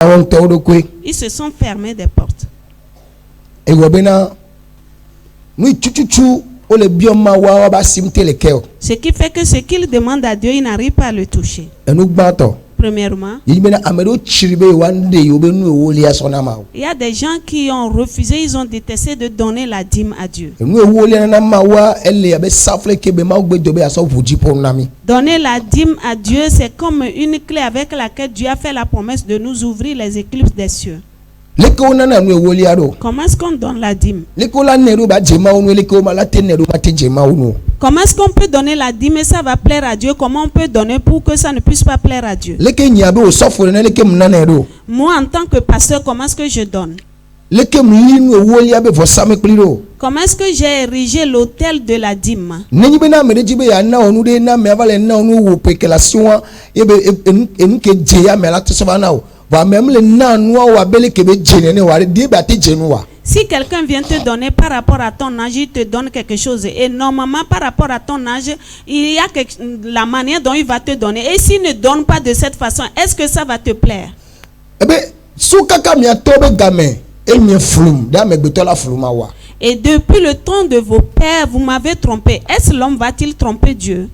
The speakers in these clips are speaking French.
Ils se sont fermés des portes. Ce qui fait que ce qu'il demande à Dieu, il n'arrive pas à le toucher. Premièrement, il y a des gens qui ont refusé, ils ont détesté de donner la dîme à Dieu. Donner la dîme à Dieu, c'est comme une clé avec laquelle Dieu a fait la promesse de nous ouvrir les écluses des cieux. Comment est-ce qu'on donne la dîme? Comment est-ce qu'on peut donner la dîme et ça va plaire à Dieu? Comment on peut donner pour que ça ne puisse pas plaire à Dieu? Moi, en tant que pasteur, comment est-ce que je donne? Comment est-ce que j'ai érigé l'autel de la dîme? Si quelqu'un vient te donner par rapport à ton âge, il te donne quelque chose. Et normalement, par rapport à ton âge, il y a la manière dont il va te donner. Et s'il ne donne pas de cette façon, est-ce que ça va te plaire? Et depuis le temps de vos pères, vous m'avez trompé. Est-ce l'homme va-t-il tromper Dieu?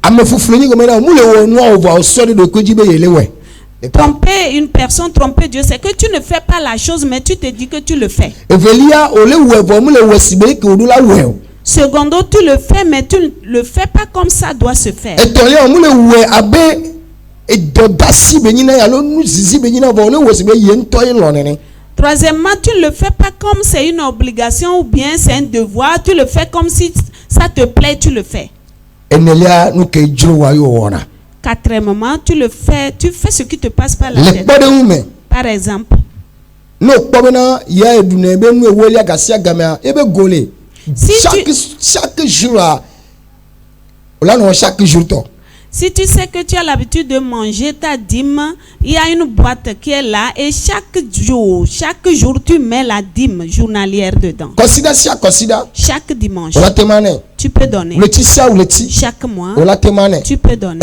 Tromper une personne, tromper Dieu, c'est que tu ne fais pas la chose, mais tu te dis que tu le fais. Secondo, tu le fais, mais tu ne le fais pas comme ça doit se faire. Troisièmement, tu ne le fais pas comme c'est une obligation ou bien c'est un devoir. Tu le fais comme si ça te plaît, tu le fais. Quatrièmement, tu fais ce qui te passe par la tête. Par exemple, si tu sais que tu as l'habitude de manger ta dîme, il y a une boîte qui est là et chaque jour tu mets la dîme journalière dedans. Chaque dimanche, tu peux donner. Chaque mois, tu peux donner.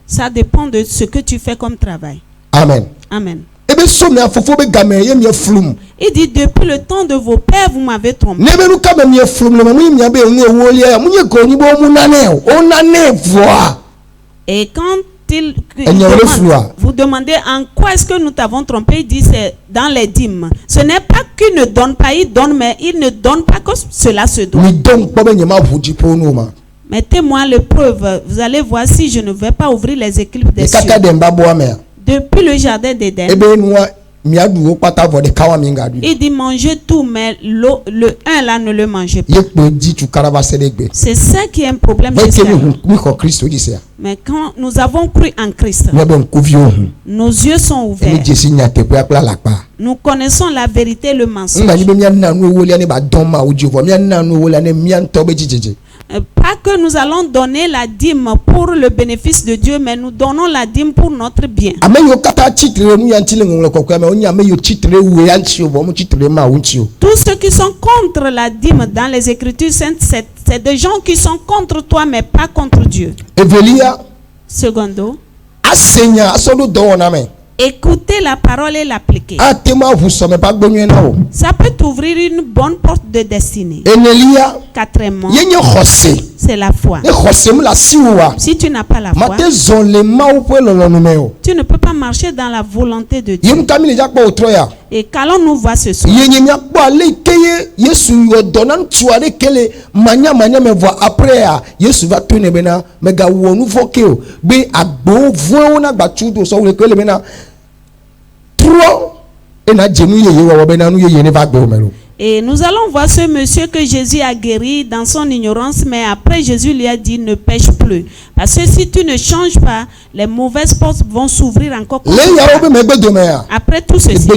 Ça dépend de ce que tu fais comme travail. Amen. Amen. Il dit, depuis le temps de vos pères, vous m'avez trompé. Et quand vous demandez en quoi est-ce que nous t'avons trompé, il dit c'est dans les dîmes. Ce n'est pas qu'il ne donne pas, il donne, mais il ne donne pas comme cela se doit. Mettez-moi les preuves. Vous allez voir si je ne vais pas ouvrir les écluses des cieux. Depuis le jardin d'Éden, il dit mangez tout, mais le un là ne le mangez pas. C'est ça qui est un problème. Mais quand nous avons cru en Christ, nos yeux sont ouverts. Nous connaissons la vérité et le mensonge. Pas que nous allons donner la dîme pour le bénéfice de Dieu, mais nous donnons la dîme pour notre bien. Tous ceux qui sont contre la dîme dans les Écritures saintes, c'est des gens qui sont contre toi, mais pas contre Dieu. Secondo, écouter la parole et l'appliquer. Ça peut t'ouvrir une bonne porte de destinée. Quatrièmement, c'est la foi. Si tu n'as pas la foi, tu ne peux pas marcher dans la volonté de Dieu. Et qu'allons-nous voir ce soir? Et nous allons voir ce monsieur que Jésus a guéri dans son ignorance, mais après Jésus lui a dit ne pêche plus. Parce que si tu ne changes pas, les mauvaises portes vont s'ouvrir encore. Après tout ceci,